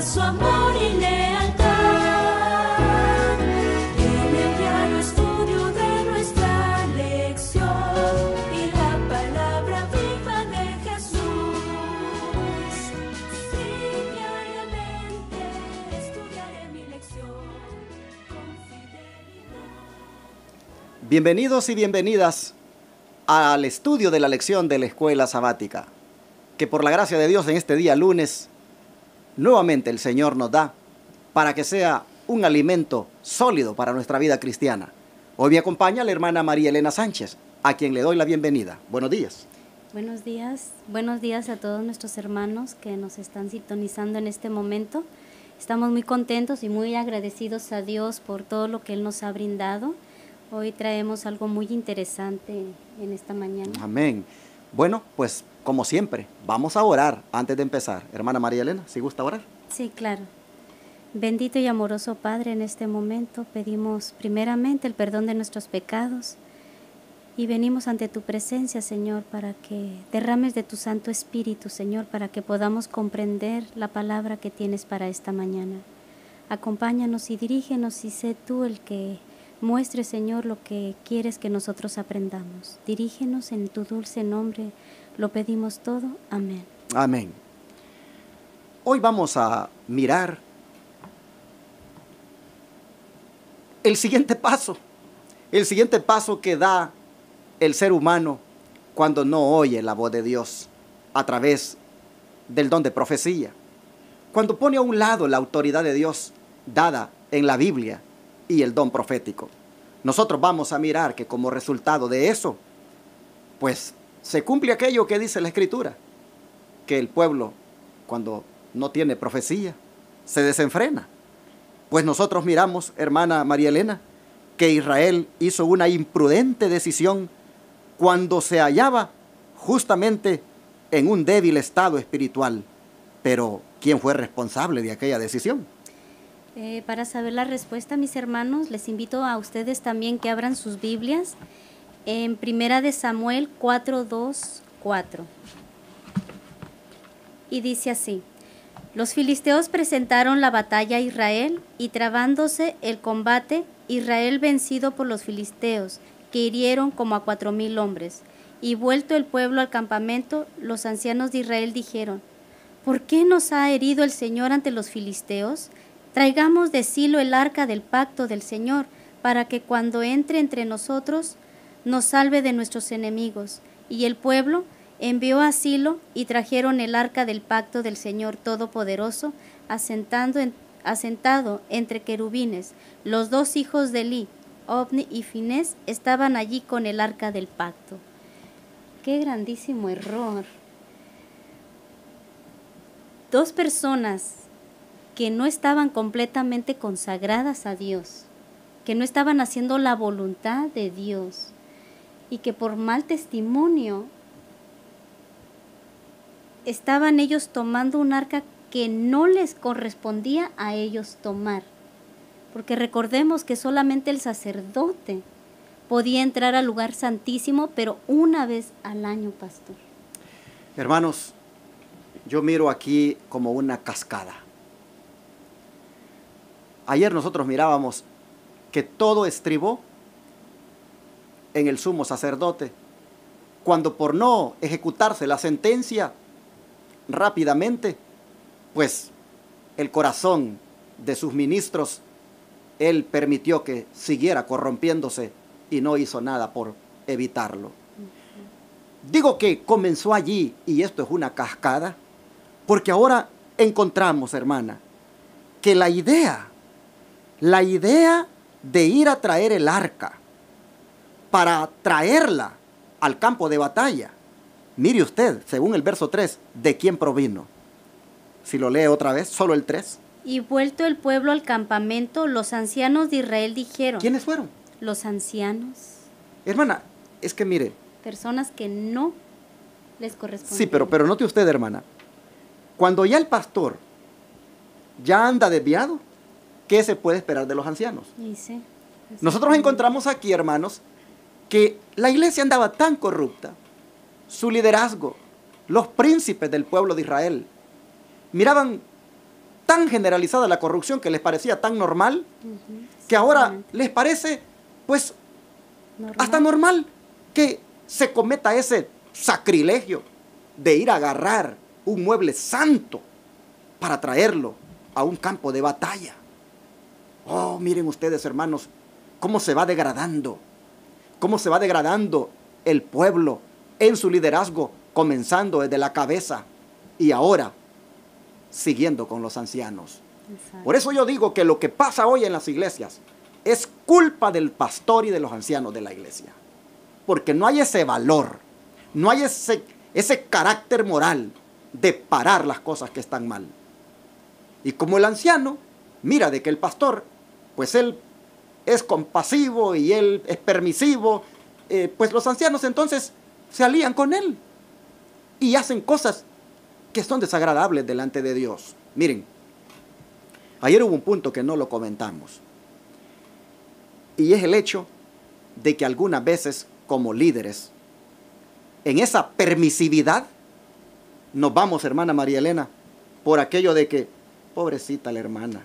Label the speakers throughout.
Speaker 1: su amor y lealtad. En el diario estudio de nuestra lección y la palabra viva de Jesús. Sí, diariamente estudiaré mi lección con fidelidad.
Speaker 2: Bienvenidos y bienvenidas al estudio de la lección de la Escuela Sabática, que por la gracia de Dios en este día lunes, nuevamente el Señor nos da para que sea un alimento sólido para nuestra vida cristiana. Hoy me acompaña la hermana María Elena Sánchez, a quien le doy la bienvenida. Buenos días.
Speaker 3: Buenos días a todos nuestros hermanos que nos están sintonizando en este momento. Estamos muy contentos y muy agradecidos a Dios por todo lo que Él nos ha brindado. Hoy traemos algo muy interesante en esta mañana.
Speaker 2: Amén. Bueno, pues como siempre, vamos a orar antes de empezar. Hermana María Elena, ¿sí gusta orar?
Speaker 3: Sí, claro. Bendito y amoroso Padre, en este momento pedimos primeramente el perdón de nuestros pecados y venimos ante tu presencia, Señor, para que derrames de tu Santo Espíritu, Señor, para que podamos comprender la palabra que tienes para esta mañana. Acompáñanos y dirígenos y sé tú el que muestre, Señor, lo que quieres que nosotros aprendamos. Dirígenos en tu dulce nombre, lo pedimos todo. Amén.
Speaker 2: Amén. Hoy vamos a mirar el siguiente paso que da el ser humano cuando no oye la voz de Dios a través del don de profecía. Cuando pone a un lado la autoridad de Dios dada en la Biblia y el don profético. Nosotros vamos a mirar que como resultado de eso, pues se cumple aquello que dice la Escritura, que el pueblo, cuando no tiene profecía, se desenfrena. Pues nosotros miramos, hermana María Elena, que Israel hizo una imprudente decisión cuando se hallaba justamente en un débil estado espiritual. Pero, ¿quién fue responsable de aquella decisión?
Speaker 3: Para saber la respuesta, mis hermanos, les invito a ustedes también que abran sus Biblias en Primera de Samuel 4:2-4. Y dice así: los filisteos presentaron la batalla a Israel, y trabándose el combate, Israel vencido por los filisteos, que hirieron como a 4,000 hombres. Y vuelto el pueblo al campamento, los ancianos de Israel dijeron: ¿por qué nos ha herido el Señor ante los filisteos? Traigamos de Silo el arca del pacto del Señor, para que cuando entre entre nosotros nos salve de nuestros enemigos. Y el pueblo envió a Silo y trajeron el arca del pacto del Señor Todopoderoso, asentado entre querubines. Los dos hijos de Eli, Ofni y Finés, estaban allí con el arca del pacto. ¡Qué grandísimo error! Dos personas que no estaban completamente consagradas a Dios, que no estaban haciendo la voluntad de Dios y que por mal testimonio estaban ellos tomando un arca que no les correspondía a ellos tomar. Porque recordemos que solamente el sacerdote podía entrar al lugar santísimo, pero una vez al año, pastor.
Speaker 2: Hermanos, yo miro aquí como una cascada. Ayer nosotros mirábamos que todo estribó en el sumo sacerdote, cuando por no ejecutarse la sentencia rápidamente, pues el corazón de sus ministros, él permitió que siguiera corrompiéndose y no hizo nada por evitarlo. Digo que comenzó allí, y esto es una cascada, porque ahora encontramos, hermana, que la idea de ir a traer el arca para traerla al campo de batalla, mire usted, según el verso 3, ¿de quién provino? Si lo lee otra vez, solo el 3.
Speaker 3: Y vuelto el pueblo al campamento, los ancianos de Israel dijeron.
Speaker 2: ¿Quiénes fueron?
Speaker 3: Los ancianos.
Speaker 2: Hermana, es que mire.
Speaker 3: Personas que no les correspondían.
Speaker 2: Sí, pero note usted, hermana. Cuando ya el pastor ya anda desviado, ¿qué se puede esperar de los ancianos?
Speaker 3: Sí.
Speaker 2: Nosotros encontramos aquí, hermanos, que la iglesia andaba tan corrupta, su liderazgo, los príncipes del pueblo de Israel, miraban tan generalizada la corrupción que les parecía tan normal, que ahora
Speaker 3: Exactamente.
Speaker 2: les parece, pues,
Speaker 3: Normal.
Speaker 2: hasta normal que se cometa ese sacrilegio de ir a agarrar un mueble santo para traerlo a un campo de batalla. Oh, miren ustedes, hermanos, cómo se va degradando el pueblo en su liderazgo, comenzando desde la cabeza y ahora siguiendo con los ancianos.
Speaker 3: Exacto.
Speaker 2: Por eso yo digo que lo que pasa hoy en las iglesias es culpa del pastor y de los ancianos de la iglesia. Porque no hay ese valor, no hay ese carácter moral de parar las cosas que están mal. Y como el anciano mira de que el pastor, pues él es compasivo y él es permisivo, pues los ancianos entonces se alían con él y hacen cosas que son desagradables delante de Dios. Miren, ayer hubo un punto que no lo comentamos, y es el hecho de que algunas veces como líderes, en esa permisividad, nos vamos, hermana María Elena, por aquello de que, pobrecita la hermana,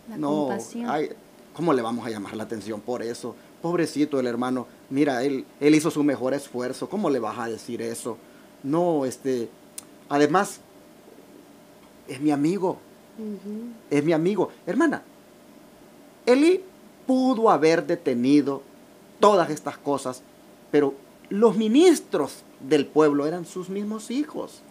Speaker 3: La
Speaker 2: no,
Speaker 3: compasión.
Speaker 2: ay, ¿cómo le vamos a llamar la atención por eso? Pobrecito el hermano, mira, él hizo su mejor esfuerzo, ¿cómo le vas a decir eso? No, además, es mi amigo,
Speaker 3: Ujú.
Speaker 2: es mi amigo. Hermana, Elí pudo haber detenido todas estas cosas, pero los ministros del pueblo eran sus mismos hijos.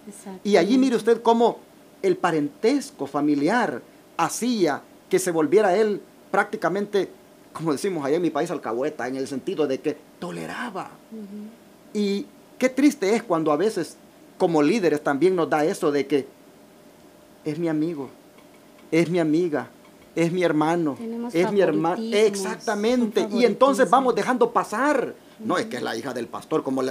Speaker 2: Y allí mire usted cómo el parentesco familiar hacía que se volviera él prácticamente, como decimos allá en mi país, alcahueta, en el sentido de que toleraba.
Speaker 3: Ujú.
Speaker 2: Y qué triste es cuando a veces como líderes también nos da eso de que es mi amigo, es mi amiga, es mi hermano,
Speaker 3: Tenemos
Speaker 2: es mi hermano.
Speaker 3: favoritismos,
Speaker 2: Exactamente.
Speaker 3: son
Speaker 2: Y entonces vamos
Speaker 3: favoritismos.
Speaker 2: dejando pasar. No es que es la hija del pastor, ¿cómo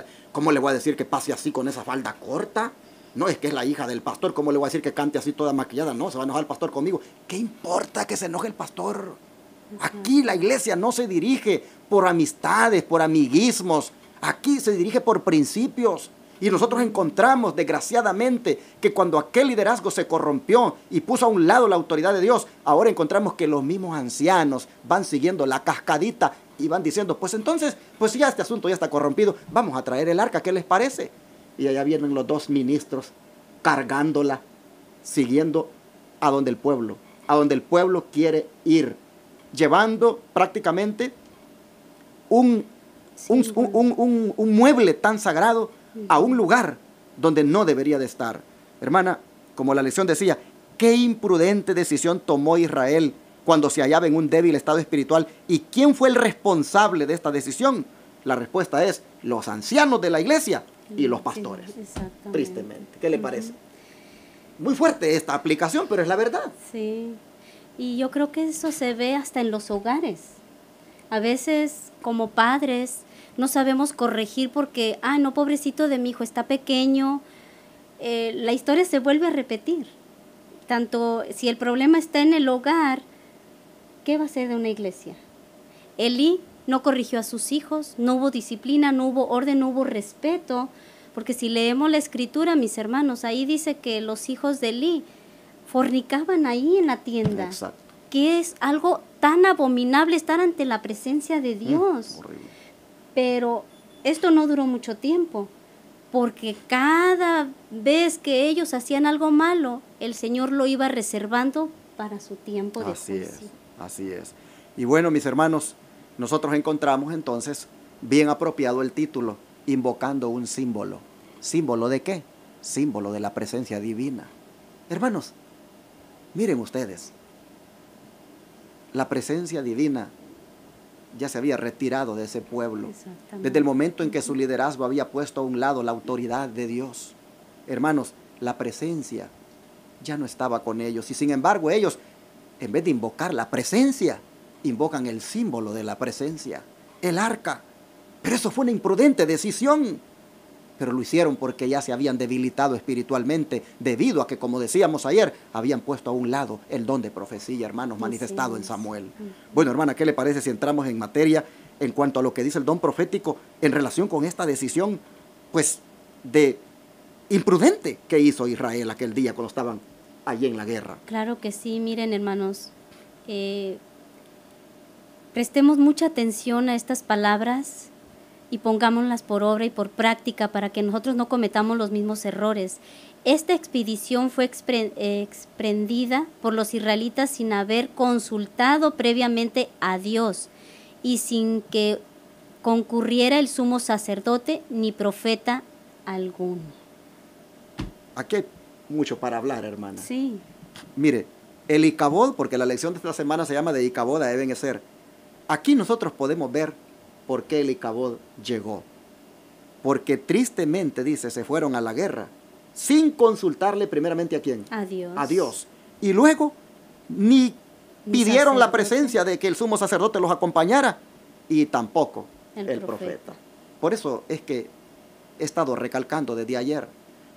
Speaker 2: le voy a decir que pase así con esa falda corta? No es que es la hija del pastor, ¿cómo le voy a decir que cante así toda maquillada? No, se va a enojar el pastor conmigo. ¿Qué importa que se enoje el pastor? Aquí la iglesia no se dirige por amistades, por amiguismos. Aquí se dirige por principios. Y nosotros encontramos, desgraciadamente, que cuando aquel liderazgo se corrompió y puso a un lado la autoridad de Dios, ahora encontramos que los mismos ancianos van siguiendo la cascadita y van diciendo, pues entonces, pues ya este asunto ya está corrompido, vamos a traer el arca, ¿qué les parece? Y allá vienen los dos ministros cargándola, siguiendo a donde el pueblo quiere ir, llevando prácticamente un mueble tan sagrado a un lugar donde no debería de estar. Hermana, como la lección decía, qué imprudente decisión tomó Israel cuando se hallaba en un débil estado espiritual. ¿Y quién fue el responsable de esta decisión? La respuesta es los ancianos de la iglesia y los pastores.
Speaker 3: Sí, exactamente.
Speaker 2: Tristemente. ¿Qué le parece? Muy fuerte esta aplicación, pero es la verdad.
Speaker 3: Sí, y yo creo que eso se ve hasta en los hogares. A veces, como padres, no sabemos corregir porque, no, pobrecito de mi hijo, está pequeño. La historia se vuelve a repetir. Tanto si el problema está en el hogar, ¿qué va a ser de una iglesia? Elí no corrigió a sus hijos, no hubo disciplina, no hubo orden, no hubo respeto. Porque si leemos la escritura, mis hermanos, ahí dice que los hijos de Elí fornicaban ahí en la tienda.
Speaker 2: Exacto.
Speaker 3: Que es algo tan abominable estar ante la presencia de Dios.
Speaker 2: Horrible.
Speaker 3: Pero esto no duró mucho tiempo, porque cada vez que ellos hacían algo malo, el Señor lo iba reservando para su tiempo de juicio.
Speaker 2: Así es. Y bueno, mis hermanos, nosotros encontramos entonces bien apropiado el título, invocando un símbolo. ¿Símbolo de qué? Símbolo de la presencia divina. Hermanos, miren ustedes, la presencia divina ya se había retirado de ese pueblo.
Speaker 3: Exactamente.
Speaker 2: Desde el momento en que su liderazgo había puesto a un lado la autoridad de Dios. Hermanos, la presencia ya no estaba con ellos. Y sin embargo, ellos, en vez de invocar la presencia, invocan el símbolo de la presencia, el arca. Pero eso fue una imprudente decisión. Pero lo hicieron porque ya se habían debilitado espiritualmente, debido a que, como decíamos ayer, habían puesto a un lado el don de profecía, hermanos, manifestado en Samuel. Bueno, hermana, ¿qué le parece si entramos en materia en cuanto a lo que dice el don profético en relación con esta decisión, pues, de imprudente que hizo Israel aquel día cuando estaban allí en la guerra.
Speaker 3: Claro que sí, miren hermanos, prestemos mucha atención a estas palabras y pongámoslas por obra y por práctica para que nosotros no cometamos los mismos errores. Esta expedición fue emprendida por los israelitas sin haber consultado previamente a Dios y sin que concurriera el sumo sacerdote ni profeta alguno.
Speaker 2: Aquí hay mucho para hablar, hermana.
Speaker 3: Sí.
Speaker 2: Mire, el Icabod, porque la lección de esta semana se llama de Icabod a Ebenezer. Aquí nosotros podemos ver por qué el Icabod llegó. Porque tristemente, dice, se fueron a la guerra sin consultarle primeramente a quién.
Speaker 3: A Dios.
Speaker 2: A Dios. Y luego ni pidieron la
Speaker 3: sacerdote.
Speaker 2: presencia de que el sumo sacerdote los acompañara y tampoco el profeta. Por eso es que he estado recalcando desde ayer,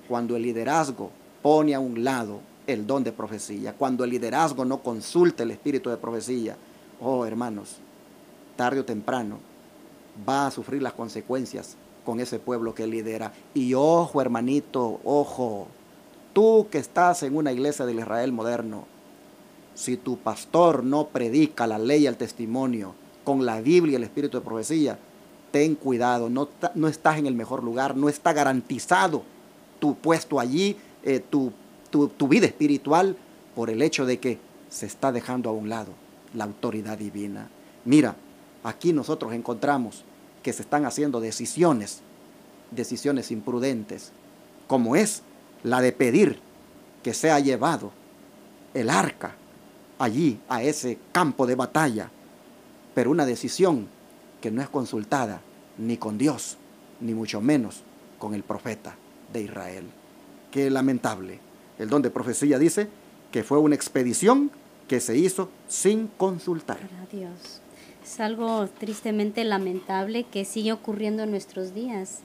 Speaker 2: cuando el liderazgo pone a un lado el don de profecía, cuando el liderazgo no consulta el espíritu de profecía, oh hermanos, tarde o temprano va a sufrir las consecuencias con ese pueblo que lidera. Y ojo, hermanito, ojo, tú que estás en una iglesia del Israel moderno, si tu pastor no predica la ley y el testimonio con la Biblia y el espíritu de profecía, ten cuidado, no estás en el mejor lugar, no está garantizado tu puesto allí, tu vida espiritual, por el hecho de que se está dejando a un lado la autoridad divina. Mira, aquí nosotros encontramos que se están haciendo decisiones imprudentes, como es la de pedir que sea llevado el arca allí a ese campo de batalla, pero una decisión que no es consultada ni con Dios, ni mucho menos con el profeta de Israel. Qué lamentable. El don de profecía dice que fue una expedición que se hizo sin consultar.
Speaker 3: Para Dios. Es algo tristemente lamentable que sigue ocurriendo en nuestros días.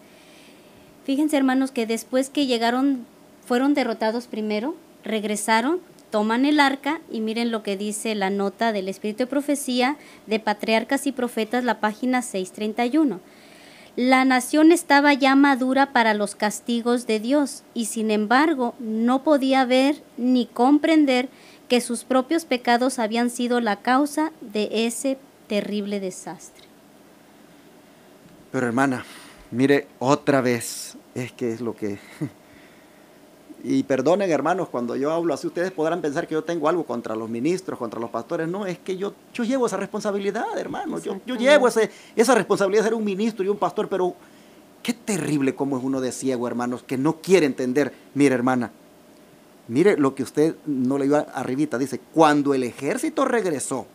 Speaker 3: Fíjense, hermanos, que después que llegaron, fueron derrotados primero, regresaron, toman el arca y miren lo que dice la nota del Espíritu de Profecía de Patriarcas y Profetas, la página 631. La nación estaba ya madura para los castigos de Dios y sin embargo no podía ver ni comprender que sus propios pecados habían sido la causa de ese terrible desastre.
Speaker 2: Pero hermana, mire, otra vez, es que es lo que... Y perdonen, hermanos, cuando yo hablo así, ustedes podrán pensar que yo tengo algo contra los ministros, contra los pastores. No, es que yo llevo esa responsabilidad, hermanos. Yo llevo esa responsabilidad de ser un ministro y un pastor, pero qué terrible cómo es uno de ciego, hermanos, que no quiere entender. Mire, hermana, mire lo que usted no leyó arribita. Dice, cuando el ejército regresó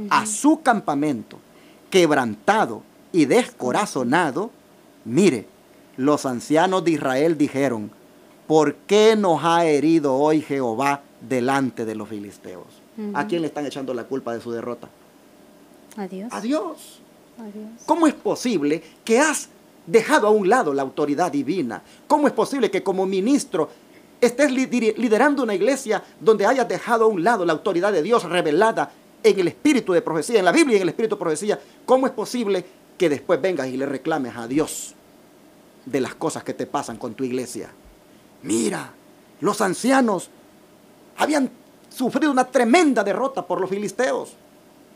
Speaker 2: a su campamento, quebrantado y descorazonado, mire, los ancianos de Israel dijeron, ¿por qué nos ha herido hoy Jehová delante de los filisteos? ¿A quién le están echando la culpa de su derrota?
Speaker 3: A Dios.
Speaker 2: A Dios.
Speaker 3: A Dios.
Speaker 2: ¿Cómo es posible que has dejado a un lado la autoridad divina? ¿Cómo es posible que como ministro estés liderando una iglesia donde hayas dejado a un lado la autoridad de Dios revelada en el espíritu de profecía, en la Biblia y en el espíritu de profecía? ¿Cómo es posible que después vengas y le reclames a Dios de las cosas que te pasan con tu iglesia? Mira, los ancianos habían sufrido una tremenda derrota por los filisteos.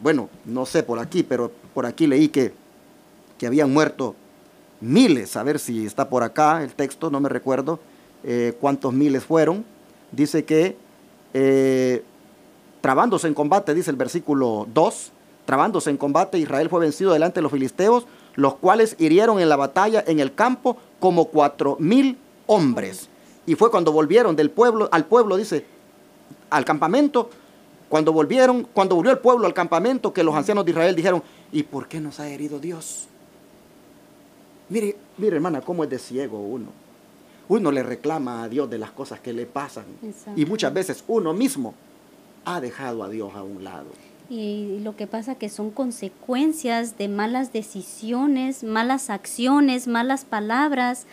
Speaker 2: Bueno, no sé por aquí, pero por aquí leí que habían muerto miles. A ver si está por acá el texto, no me recuerdo cuántos miles fueron. Dice que trabándose en combate, dice el versículo 2, trabándose en combate, Israel fue vencido delante de los filisteos, los cuales hirieron en la batalla en el campo como 4,000 hombres. Y fue cuando volvieron al pueblo, dice, al campamento, cuando volvió el pueblo al campamento, que los ancianos de Israel dijeron, ¿y por qué nos ha herido Dios? Mire, hermana, cómo es de ciego uno. Uno le reclama a Dios de las cosas que le pasan.
Speaker 3: Exacto.
Speaker 2: Y muchas veces uno mismo ha dejado a Dios a un lado.
Speaker 3: Y lo que pasa que son consecuencias de malas decisiones, malas acciones, malas palabras.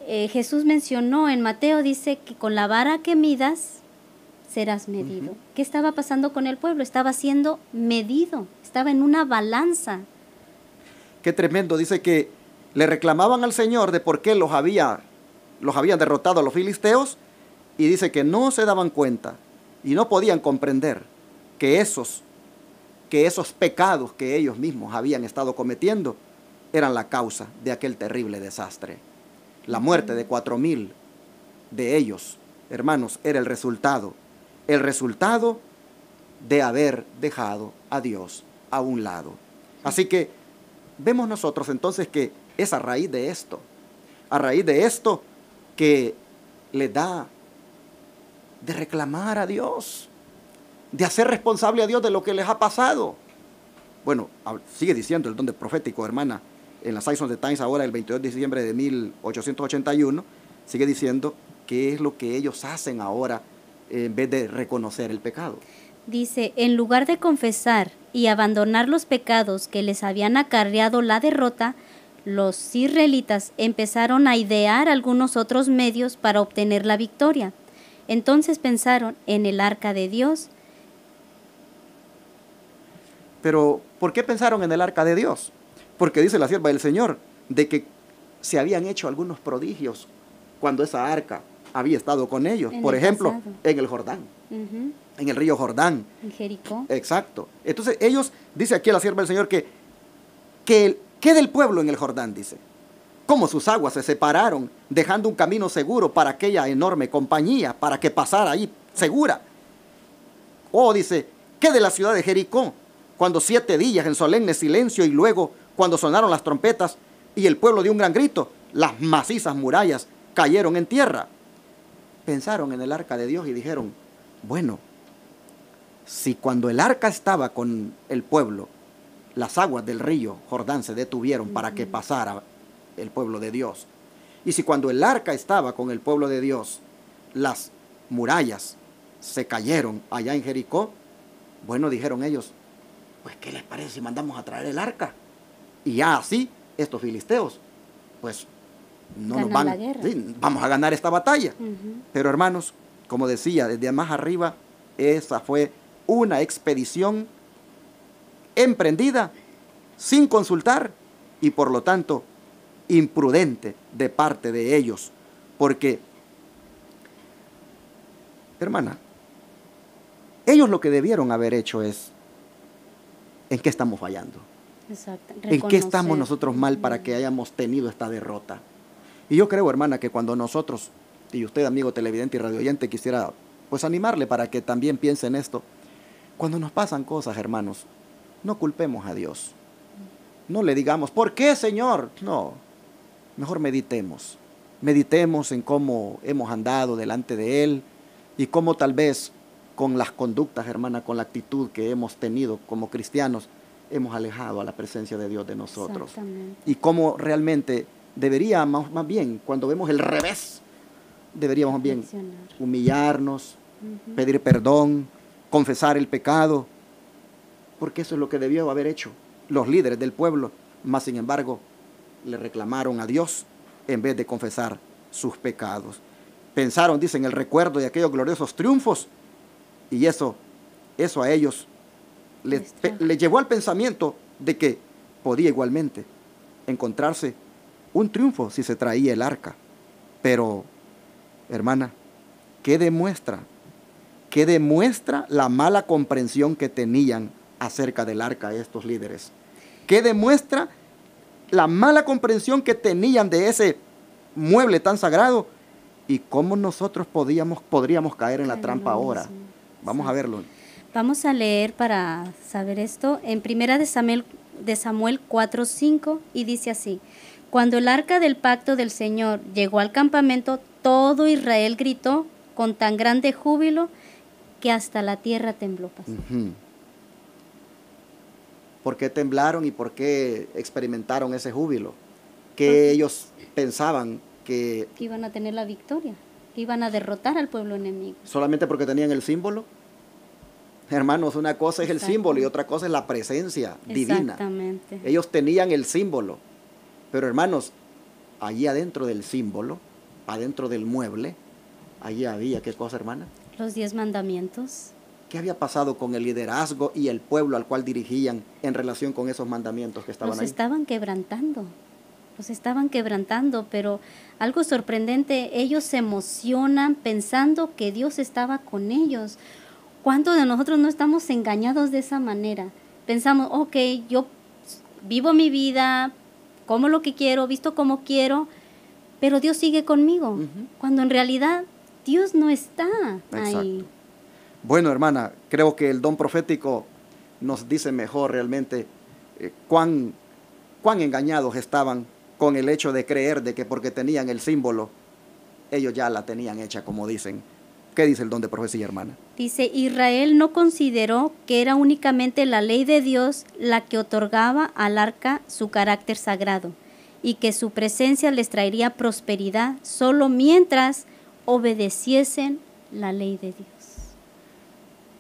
Speaker 3: Jesús mencionó en Mateo, dice que con la vara que midas serás medido. ¿Qué estaba pasando con el pueblo? Estaba siendo medido, estaba en una balanza.
Speaker 2: Qué tremendo, dice que le reclamaban al Señor de por qué los habían derrotado a los filisteos Y dice que no se daban cuenta y no podían comprender que esos pecados que ellos mismos habían estado cometiendo eran la causa de aquel terrible desastre. La muerte de 4,000 de ellos, hermanos, era el resultado de haber dejado a Dios a un lado. Así que vemos nosotros entonces que es a raíz de esto que le da de reclamar a Dios, de hacer responsable a Dios de lo que les ha pasado. Bueno, sigue diciendo el don de profético, hermana, en la Season of the Times ahora, el 22 de diciembre de 1881, sigue diciendo qué es lo que ellos hacen ahora en vez de reconocer el pecado.
Speaker 3: Dice, en lugar de confesar y abandonar los pecados que les habían acarreado la derrota, los israelitas empezaron a idear algunos otros medios para obtener la victoria. Entonces pensaron en el arca de Dios.
Speaker 2: Pero, ¿por qué pensaron en el arca de Dios? Porque dice la sierva del Señor, de que se habían hecho algunos prodigios cuando esa arca había estado con ellos.
Speaker 3: En
Speaker 2: Por
Speaker 3: el
Speaker 2: ejemplo,
Speaker 3: pasado.
Speaker 2: en el Jordán,
Speaker 3: Ujú.
Speaker 2: en el río Jordán.
Speaker 3: En Jericó.
Speaker 2: Exacto. Entonces ellos, dice aquí la sierva del Señor, que del pueblo en el Jordán, dice, cómo sus aguas se separaron, dejando un camino seguro para aquella enorme compañía, para que pasara ahí segura. Oh, dice, ¿qué de la ciudad de Jericó? Cuando 7 días en solemne silencio y luego cuando sonaron las trompetas y el pueblo dio un gran grito, las macizas murallas cayeron en tierra. Pensaron en el arca de Dios y dijeron, bueno, si cuando el arca estaba con el pueblo, las aguas del río Jordán se detuvieron para que pasara el pueblo de Dios, y si cuando el arca estaba con el pueblo de Dios, las murallas se cayeron allá en Jericó, bueno, dijeron ellos, pues ¿qué les parece si mandamos a traer el arca? Y ya así, estos filisteos, pues no
Speaker 3: Ganan
Speaker 2: nos van,
Speaker 3: la guerra.
Speaker 2: sí, vamos a ganar esta batalla.
Speaker 3: Ujú.
Speaker 2: Pero hermanos, como decía, desde más arriba, esa fue una expedición emprendida sin consultar y por lo tanto imprudente de parte de ellos. Porque, hermana, ellos lo que debieron haber hecho es, ¿en qué estamos fallando?
Speaker 3: Exacto.
Speaker 2: ¿En qué estamos
Speaker 3: Reconocer.
Speaker 2: nosotros mal para que hayamos tenido esta derrota? Y yo creo, hermana, que cuando nosotros, y usted, amigo televidente y radioyente, quisiera pues animarle para que también piense en esto, cuando nos pasan cosas, hermanos, no culpemos a Dios. No le digamos, ¿por qué, Señor? No, mejor meditemos. Meditemos en cómo hemos andado delante de Él y cómo tal vez con las conductas, hermana, con la actitud que hemos tenido como cristianos, hemos alejado a la presencia de Dios de nosotros.
Speaker 3: Exactamente.
Speaker 2: Y cómo realmente deberíamos, más bien, cuando vemos el revés, deberíamos más bien
Speaker 3: Reflexionar.
Speaker 2: humillarnos,
Speaker 3: Ujú.
Speaker 2: pedir perdón, confesar el pecado, porque eso es lo que debió haber hecho los líderes del pueblo, mas sin embargo le reclamaron a Dios en vez de confesar sus pecados. Pensaron, dicen, el recuerdo de aquellos gloriosos triunfos, y eso a ellos les llevó al pensamiento de que podía igualmente encontrarse un triunfo si se traía el arca. Pero, hermana, ¿qué demuestra la mala comprensión que tenían acerca del arca estos líderes? ¿Qué demuestra la mala comprensión que tenían de ese mueble tan sagrado? ¿Y cómo nosotros podríamos caer en la trampa ahora? Vamos a verlo.
Speaker 3: Vamos a leer para saber esto en Primera de Samuel 4:5 y dice así: Cuando el arca del pacto del Señor llegó al campamento, todo Israel gritó con tan grande júbilo que hasta la tierra tembló.
Speaker 2: Ujú. ¿Por qué temblaron y por qué experimentaron ese júbilo? Que ellos pensaban que
Speaker 3: Que iban a tener la victoria, que iban a derrotar al pueblo enemigo.
Speaker 2: solamente porque tenían el símbolo. Hermanos, una cosa es el
Speaker 3: Exacto.
Speaker 2: símbolo y otra cosa es la presencia divina.
Speaker 3: Exactamente.
Speaker 2: Ellos tenían el símbolo, pero hermanos, allí adentro del símbolo, adentro del mueble, allí había, ¿qué cosa, hermana?
Speaker 3: Los 10 mandamientos.
Speaker 2: ¿Qué había pasado con el liderazgo y el pueblo al cual dirigían en relación con esos mandamientos que estaban
Speaker 3: Los
Speaker 2: ahí?
Speaker 3: estaban quebrantando. pues estaban quebrantando, pero algo sorprendente, ellos se emocionan pensando que Dios estaba con ellos. ¿Cuántos de nosotros no estamos engañados de esa manera? Pensamos, ok, yo vivo mi vida, como lo que quiero, visto como quiero, pero Dios sigue conmigo, cuando en realidad Dios no está ahí.
Speaker 2: Exacto. Bueno, hermana, creo que el don profético nos dice mejor realmente cuán engañados estaban con el hecho de creer de que porque tenían el símbolo, ellos ya la tenían hecha, como dicen. ¿Qué dice el don de profecía, hermana?
Speaker 3: Dice, Israel no consideró que era únicamente la ley de Dios la que otorgaba al arca su carácter sagrado y que su presencia les traería prosperidad solo mientras obedeciesen la ley de Dios.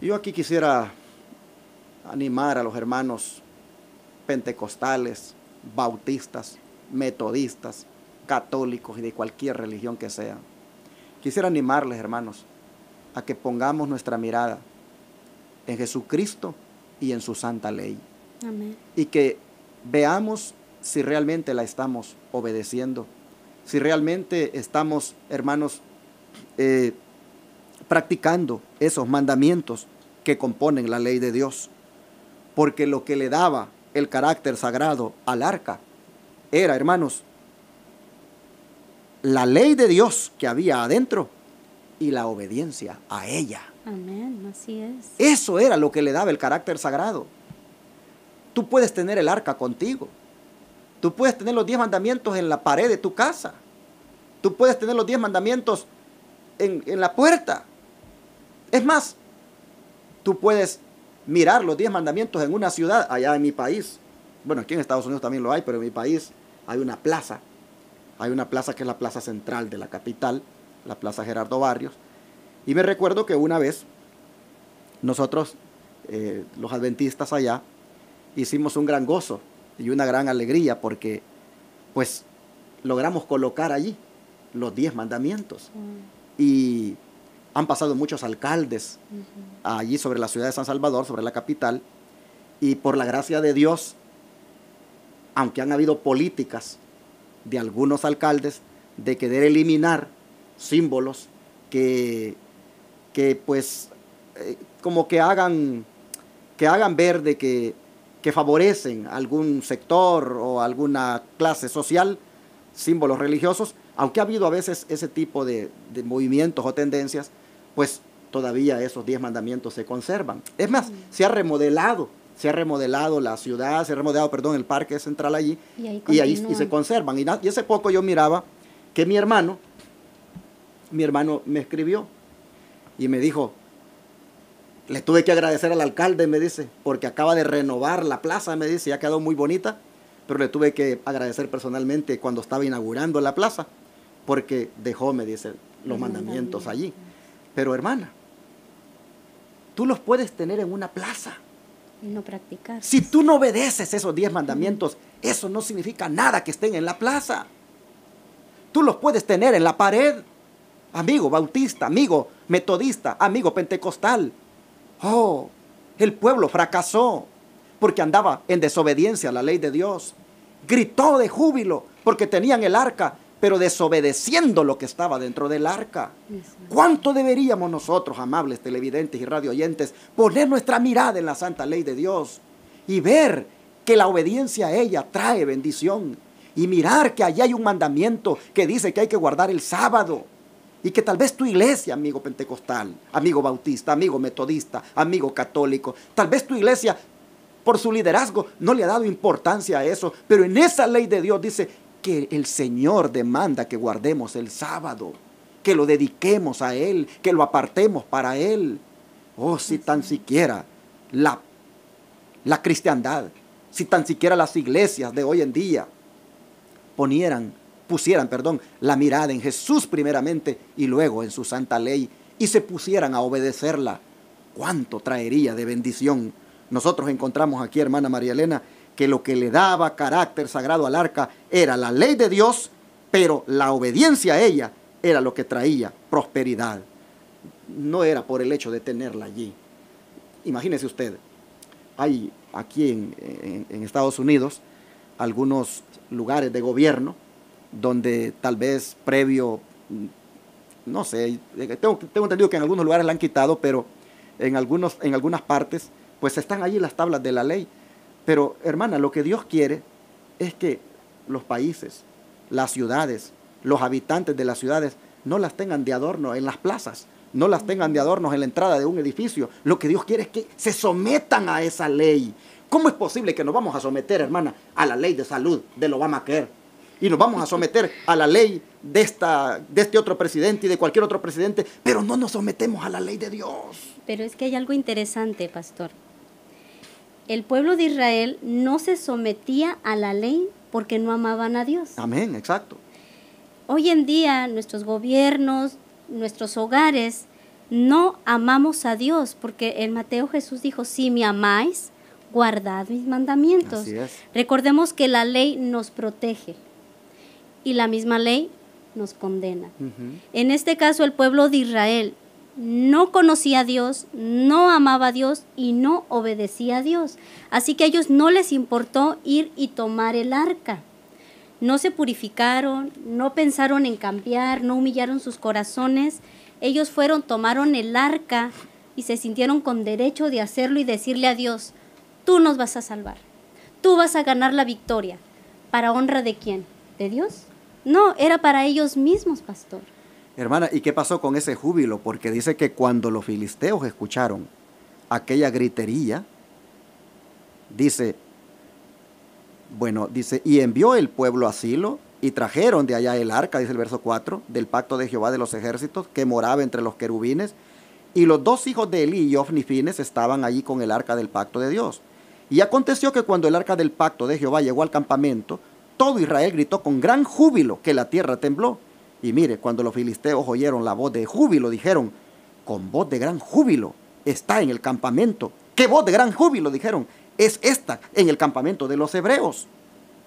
Speaker 2: Yo aquí quisiera animar a los hermanos pentecostales, bautistas, metodistas, católicos y de cualquier religión que sea. Quisiera animarles, hermanos, a que pongamos nuestra mirada en Jesucristo y en su santa ley.
Speaker 3: Amén.
Speaker 2: Y que veamos si realmente la estamos obedeciendo, si realmente estamos, hermanos, practicando esos mandamientos que componen la ley de Dios. Porque lo que le daba el carácter sagrado al arca era, hermanos, la ley de Dios que había adentro y la obediencia a ella.
Speaker 3: Amén, así es.
Speaker 2: Eso era lo que le daba el carácter sagrado. Tú puedes tener el arca contigo. Tú puedes tener los 10 mandamientos en la pared de tu casa. Tú puedes tener los 10 mandamientos en la puerta. Es más, tú puedes mirar los 10 mandamientos en una ciudad, allá en mi país. Bueno, aquí en Estados Unidos también lo hay, pero en mi país hay una plaza. Hay una plaza que es la plaza central de la capital, la plaza Gerardo Barrios. Y me recuerdo que una vez nosotros, los adventistas allá, hicimos un gran gozo y una gran alegría porque pues logramos colocar allí los 10 mandamientos. Y han pasado muchos alcaldes allí sobre la ciudad de San Salvador, sobre la capital, y por la gracia de Dios, aunque han habido políticas de algunos alcaldes de querer eliminar símbolos que pues como que hagan ver de que favorecen algún sector o alguna clase social, símbolos religiosos, aunque ha habido a veces ese tipo de movimientos o tendencias, pues todavía esos 10 mandamientos se conservan. Es más, se ha remodelado la ciudad, se ha remodelado, perdón, el parque central allí, y se conservan. Y hace poco yo miraba que mi hermano me escribió y me dijo, le tuve que agradecer al alcalde, me dice, porque acaba de renovar la plaza, me dice, ya quedó muy bonita, pero le tuve que agradecer personalmente cuando estaba inaugurando la plaza, porque dejó, me dice, los mandamientos allí. Pero hermana, tú los puedes tener en una plaza.
Speaker 3: Y no practicar.
Speaker 2: Si tú no obedeces esos 10 mandamientos, eso no significa nada que estén en la plaza. Tú los puedes tener en la pared. Amigo bautista, amigo metodista, amigo pentecostal. Oh, el pueblo fracasó porque andaba en desobediencia a la ley de Dios. Gritó de júbilo porque tenían el arca, pero desobedeciendo lo que estaba dentro del arca. ¿Cuánto deberíamos nosotros, amables televidentes y radio oyentes, poner nuestra mirada en la santa ley de Dios y ver que la obediencia a ella trae bendición? Y mirar que allí hay un mandamiento que dice que hay que guardar el sábado. Y que tal vez tu iglesia, amigo pentecostal, amigo bautista, amigo metodista, amigo católico, tal vez tu iglesia, por su liderazgo, no le ha dado importancia a eso. Pero en esa ley de Dios dice que el Señor demanda que guardemos el sábado, que lo dediquemos a Él, que lo apartemos para Él. Oh, si tan siquiera la cristiandad, si tan siquiera las iglesias de hoy en día pusieran la mirada en Jesús primeramente y luego en su santa ley y se pusieran a obedecerla, ¿cuánto traería de bendición? Nosotros encontramos aquí, hermana María Elena, que lo que le daba carácter sagrado al arca era la ley de Dios, pero la obediencia a ella era lo que traía prosperidad. No era por el hecho de tenerla allí. Imagínese usted, hay aquí en Estados Unidos, algunos lugares de gobierno donde tal vez previo, no sé, tengo entendido que en algunos lugares la han quitado, pero en algunas partes, pues están allí las tablas de la ley. Pero, hermana, lo que Dios quiere es que los países, las ciudades, los habitantes de las ciudades no las tengan de adorno en las plazas, no las tengan de adornos en la entrada de un edificio. Lo que Dios quiere es que se sometan a esa ley. ¿Cómo es posible que nos vamos a someter, hermana, a la ley de salud del Obamacare? Y nos vamos a someter a la ley de este otro presidente y de cualquier otro presidente, pero no nos sometemos a la ley de Dios.
Speaker 3: Pero es que hay algo interesante, pastor. El pueblo de Israel no se sometía a la ley porque no amaban a Dios.
Speaker 2: Amén, exacto.
Speaker 3: Hoy en día nuestros gobiernos, nuestros hogares, no amamos a Dios, porque en Mateo Jesús dijo, si me amáis, guardad mis mandamientos.
Speaker 2: Así es.
Speaker 3: Recordemos que la ley nos protege y la misma ley nos condena. En este caso, el pueblo de Israel no conocía a Dios, no amaba a Dios y no obedecía a Dios. Así que a ellos no les importó ir y tomar el arca. No se purificaron, no pensaron en cambiar, no humillaron sus corazones. Ellos fueron, tomaron el arca y se sintieron con derecho de hacerlo y decirle a Dios, tú nos vas a salvar, tú vas a ganar la victoria. ¿Para honra de quién? ¿De Dios? No, era para ellos mismos, pastor.
Speaker 2: Hermana, ¿y qué pasó con ese júbilo? Porque dice que cuando los filisteos escucharon aquella gritería, dice, y envió el pueblo a Silo y trajeron de allá el arca, dice el verso 4, del pacto de Jehová de los ejércitos, que moraba entre los querubines, y los dos hijos de Elí y Ofni y Fines estaban allí con el arca del pacto de Dios. Y aconteció que cuando el arca del pacto de Jehová llegó al campamento, todo Israel gritó con gran júbilo, que la tierra tembló. Y mire, cuando los filisteos oyeron la voz de júbilo, dijeron, con voz de gran júbilo está en el campamento. ¿Qué voz de gran júbilo? Dijeron, es esta en el campamento de los hebreos.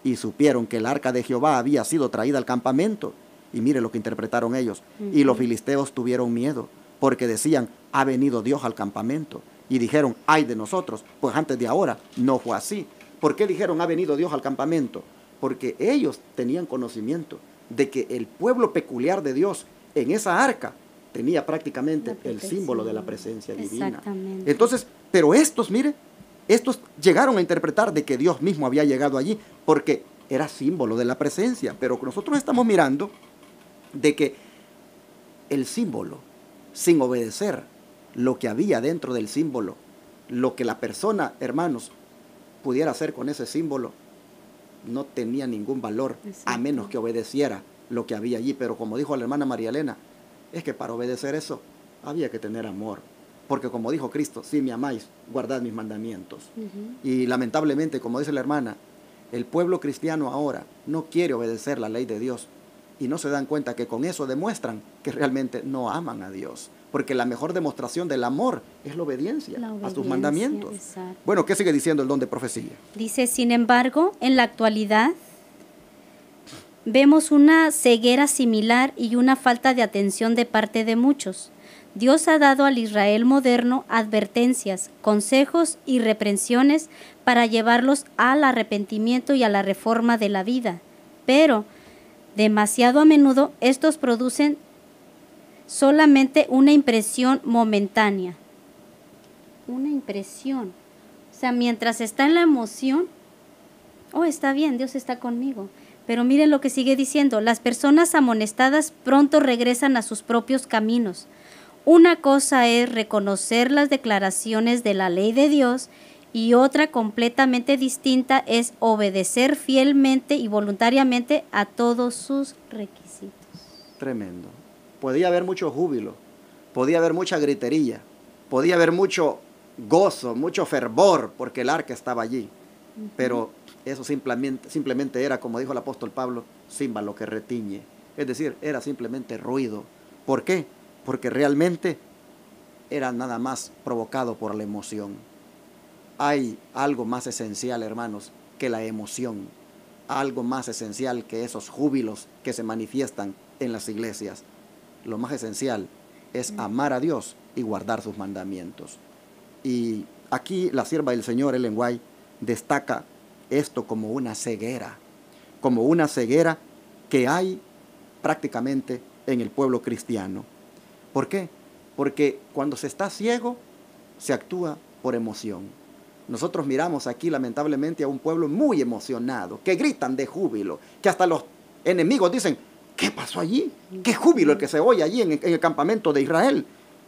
Speaker 2: Y supieron que el arca de Jehová había sido traída al campamento. Y mire lo que interpretaron ellos. Y los filisteos tuvieron miedo, porque decían, ha venido Dios al campamento. Y dijeron, ay de nosotros, pues antes de ahora no fue así. ¿Por qué dijeron, ha venido Dios al campamento? Porque ellos tenían conocimiento de que el pueblo peculiar de Dios en esa arca tenía prácticamente el símbolo de la presencia divina.
Speaker 3: Exactamente.
Speaker 2: Entonces, pero estos, mire, estos llegaron a interpretar de que Dios mismo había llegado allí porque era símbolo de la presencia. Pero nosotros estamos mirando de que el símbolo, sin obedecer lo que había dentro del símbolo, lo que la persona, hermanos, pudiera hacer con ese símbolo, no tenía ningún valor. Exacto. A menos que obedeciera lo que había allí. Pero como dijo la hermana María Elena, es que para obedecer eso había que tener amor. Porque como dijo Cristo, si me amáis, guardad mis mandamientos. Y lamentablemente, como dice la hermana, el pueblo cristiano ahora no quiere obedecer la ley de Dios. Y no se dan cuenta que con eso demuestran que realmente no aman a Dios. Porque la mejor demostración del amor es la obediencia a sus mandamientos. Exacto. Bueno, ¿qué sigue diciendo el don de profecía?
Speaker 3: Dice, sin embargo, en la actualidad vemos una ceguera similar y una falta de atención de parte de muchos. Dios ha dado al Israel moderno advertencias, consejos y reprensiones para llevarlos al arrepentimiento y a la reforma de la vida. Pero demasiado a menudo estos producen solamente una impresión momentánea. Una impresión. O sea, mientras está en la emoción, oh, está bien, Dios está conmigo. Pero miren lo que sigue diciendo, las personas amonestadas pronto regresan a sus propios caminos. Una cosa es reconocer las declaraciones de la ley de Dios y otra completamente distinta es obedecer fielmente y voluntariamente a todos sus requisitos.
Speaker 2: Tremendo. Podía haber mucho júbilo, podía haber mucha gritería, podía haber mucho gozo, mucho fervor, porque el arca estaba allí. Pero eso simplemente era, como dijo el apóstol Pablo, címbalo que retiñe. Es decir, era simplemente ruido. ¿Por qué? Porque realmente era nada más provocado por la emoción. Hay algo más esencial, hermanos, que la emoción. Algo más esencial que esos júbilos que se manifiestan en las iglesias. Lo más esencial es amar a Dios y guardar sus mandamientos. Y aquí la sierva del Señor, Ellen White, destaca esto como una ceguera que hay prácticamente en el pueblo cristiano. ¿Por qué? Porque cuando se está ciego, se actúa por emoción. Nosotros miramos aquí lamentablemente a un pueblo muy emocionado, que gritan de júbilo, que hasta los enemigos dicen, ¿qué pasó allí? ¿Qué júbilo el que se oye allí en el campamento de Israel?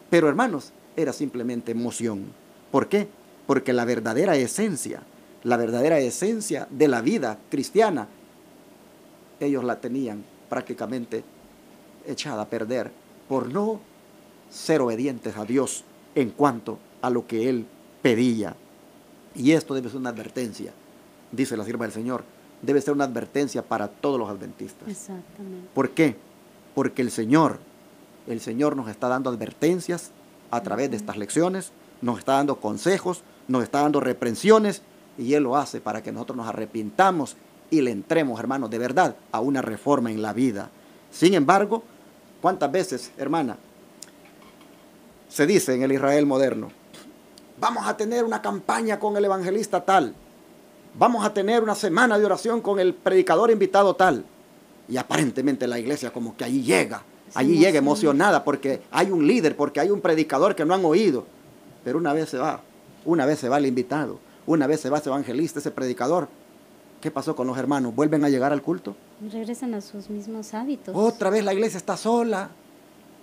Speaker 2: Pero hermanos, era simplemente emoción. ¿Por qué? Porque la verdadera esencia de la vida cristiana, ellos la tenían prácticamente echada a perder por no ser obedientes a Dios en cuanto a lo que Él pedía. Y esto debe ser una advertencia, dice la sierva del Señor, debe ser una advertencia para todos los adventistas.
Speaker 3: Exactamente.
Speaker 2: ¿Por qué? Porque el Señor nos está dando advertencias a través de estas lecciones, nos está dando consejos, nos está dando reprensiones, y Él lo hace para que nosotros nos arrepintamos y le entremos, hermanos, de verdad, a una reforma en la vida. Sin embargo, ¿cuántas veces, hermana, se dice en el Israel moderno, vamos a tener una campaña con el evangelista tal, vamos a tener una semana de oración con el predicador invitado tal, y aparentemente la iglesia como que allí llega emocionada porque hay un líder, porque hay un predicador que no han oído, pero una vez se va el invitado, una vez se va ese evangelista, ese predicador. ¿Qué pasó con los hermanos? ¿Vuelven a llegar al culto?
Speaker 3: Regresan a sus mismos hábitos.
Speaker 2: Otra vez la iglesia está sola,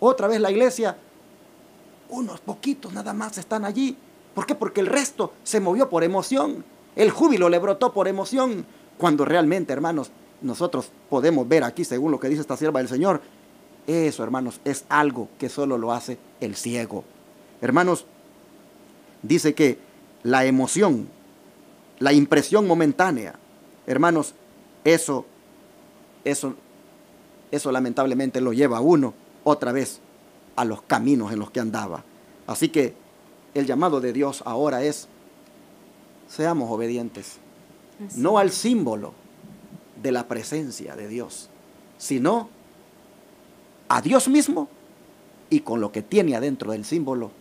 Speaker 2: otra vez la iglesia, unos poquitos nada más están allí. ¿Por qué? Porque el resto se movió por emoción, el júbilo le brotó por emoción, cuando realmente, hermanos, nosotros podemos ver aquí, según lo que dice esta sierva del Señor, eso, hermanos, es algo que solo lo hace el ciego. Hermanos, dice que la emoción, la impresión momentánea, hermanos, eso lamentablemente lo lleva a uno otra vez a los caminos en los que andaba. Así que el llamado de Dios ahora es, seamos obedientes, no al símbolo de la presencia de Dios, sino a Dios mismo y con lo que tiene adentro del símbolo,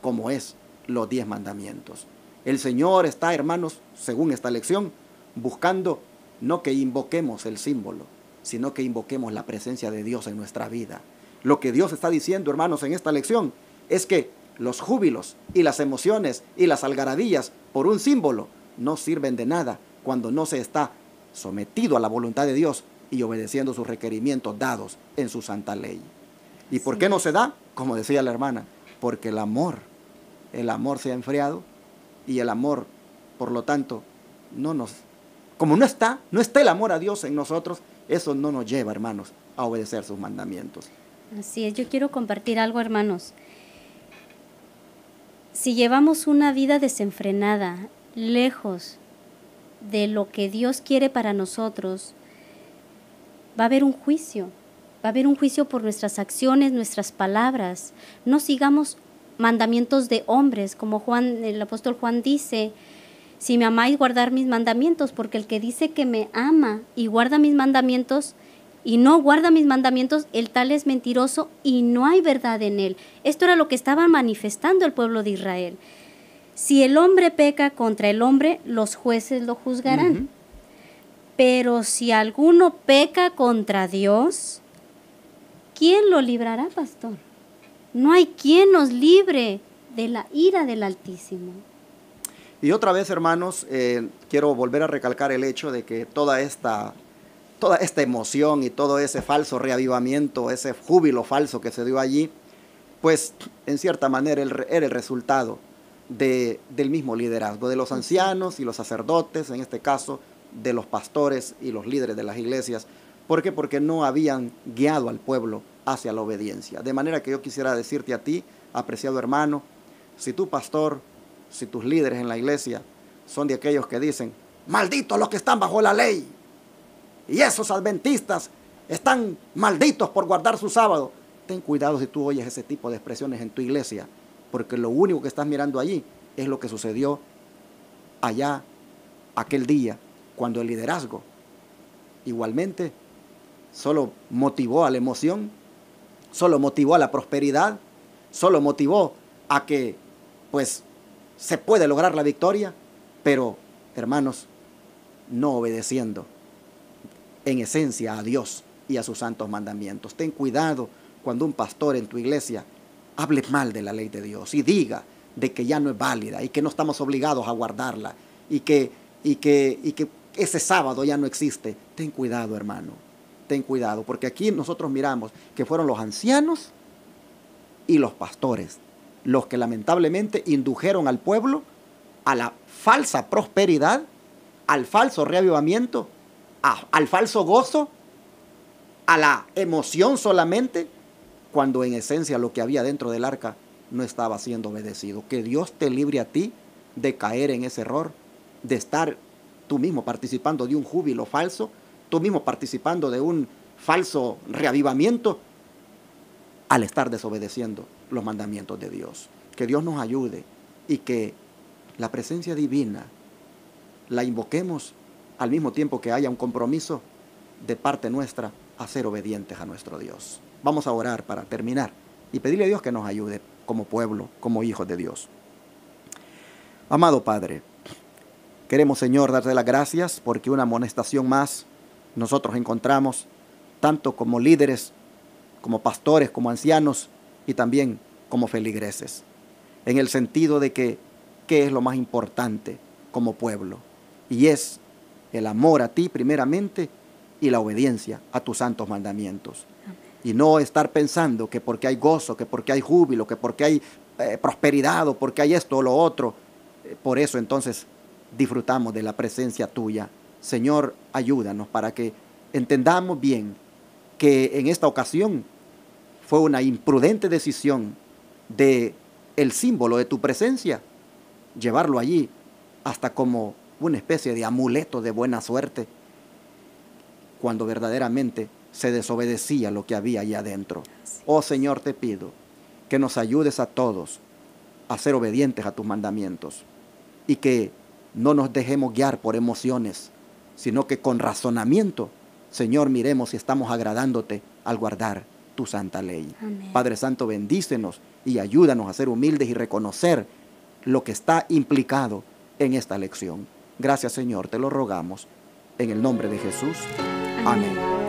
Speaker 2: como es los 10 mandamientos. El Señor está, hermanos, según esta lección, buscando no que invoquemos el símbolo, sino que invoquemos la presencia de Dios en nuestra vida. Lo que Dios está diciendo, hermanos, en esta lección es que los júbilos y las emociones y las algarabías por un símbolo no sirven de nada cuando no se está sometido a la voluntad de Dios y obedeciendo sus requerimientos dados en su santa ley. ¿Y por qué no se da? Como decía la hermana, porque el amor se ha enfriado y el amor, por lo tanto, como no está el amor a Dios en nosotros, eso no nos lleva, hermanos, a obedecer sus mandamientos.
Speaker 3: Así es, yo quiero compartir algo, hermanos. Si llevamos una vida desenfrenada, lejos de lo que Dios quiere para nosotros, va a haber un juicio. Va a haber un juicio por nuestras acciones, nuestras palabras. No sigamos mandamientos de hombres, como el apóstol Juan dice, si me amáis, guardar mis mandamientos, porque el que dice que me ama y guarda mis mandamientos y no guarda mis mandamientos, el tal es mentiroso y no hay verdad en él. Esto era lo que estaba manifestando el pueblo de Israel. Si el hombre peca contra el hombre, los jueces lo juzgarán. Pero si alguno peca contra Dios, ¿quién lo librará, pastor? No hay quien nos libre de la ira del Altísimo.
Speaker 2: Y otra vez, hermanos, quiero volver a recalcar el hecho de que toda esta emoción y todo ese falso reavivamiento, ese júbilo falso que se dio allí, pues en cierta manera era el resultado del mismo liderazgo, de los ancianos y los sacerdotes, en este caso, de los pastores y los líderes de las iglesias. ¿Por qué? Porque no habían guiado al pueblo hacia la obediencia. De manera que yo quisiera decirte a ti, apreciado hermano, si tu pastor, si tus líderes en la iglesia son de aquellos que dicen, malditos los que están bajo la ley, y esos adventistas están malditos por guardar su sábado, ten cuidado si tú oyes ese tipo de expresiones en tu iglesia, porque lo único que estás mirando allí es lo que sucedió allá aquel día, cuando el liderazgo igualmente solo motivó a la emoción, solo motivó a la prosperidad, solo motivó a que pues se puede lograr la victoria, pero hermanos, no obedeciendo en esencia a Dios y a sus santos mandamientos. Ten cuidado cuando un pastor en tu iglesia hable mal de la ley de Dios y diga de que ya no es válida y que no estamos obligados a guardarla y que ese sábado ya no existe. Ten cuidado, hermano, ten cuidado, porque aquí nosotros miramos que fueron los ancianos y los pastores los que lamentablemente indujeron al pueblo a la falsa prosperidad, al falso reavivamiento, al falso gozo, a la emoción solamente, cuando en esencia lo que había dentro del arca no estaba siendo obedecido. Que Dios te libre a ti de caer en ese error, de estar tú mismo participando de un júbilo falso, tú mismo participando de un falso reavivamiento, al estar desobedeciendo los mandamientos de Dios. Que Dios nos ayude y que la presencia divina la invoquemos al mismo tiempo que haya un compromiso de parte nuestra a ser obedientes a nuestro Dios. Vamos a orar para terminar y pedirle a Dios que nos ayude como pueblo, como hijos de Dios. Amado Padre, queremos, Señor, darte las gracias porque una amonestación más nosotros encontramos, tanto como líderes, como pastores, como ancianos y también como feligreses, en el sentido de que ¿qué es lo más importante como pueblo? Y es el amor a ti primeramente y la obediencia a tus santos mandamientos. Amén. Y no estar pensando que porque hay gozo, que porque hay júbilo, que porque hay prosperidad o porque hay esto o lo otro, por eso entonces disfrutamos de la presencia tuya. Señor, ayúdanos para que entendamos bien que en esta ocasión fue una imprudente decisión de el símbolo de tu presencia, llevarlo allí hasta como una especie de amuleto de buena suerte, cuando verdaderamente se desobedecía lo que había allá adentro. Oh Señor, te pido que nos ayudes a todos a ser obedientes a tus mandamientos y que no nos dejemos guiar por emociones, sino que con razonamiento, Señor, miremos si estamos agradándote al guardar tu santa ley. Amén. Padre Santo, bendícenos y ayúdanos a ser humildes y reconocer lo que está implicado en esta lección. Gracias, Señor, te lo rogamos en el nombre de Jesús. Amén.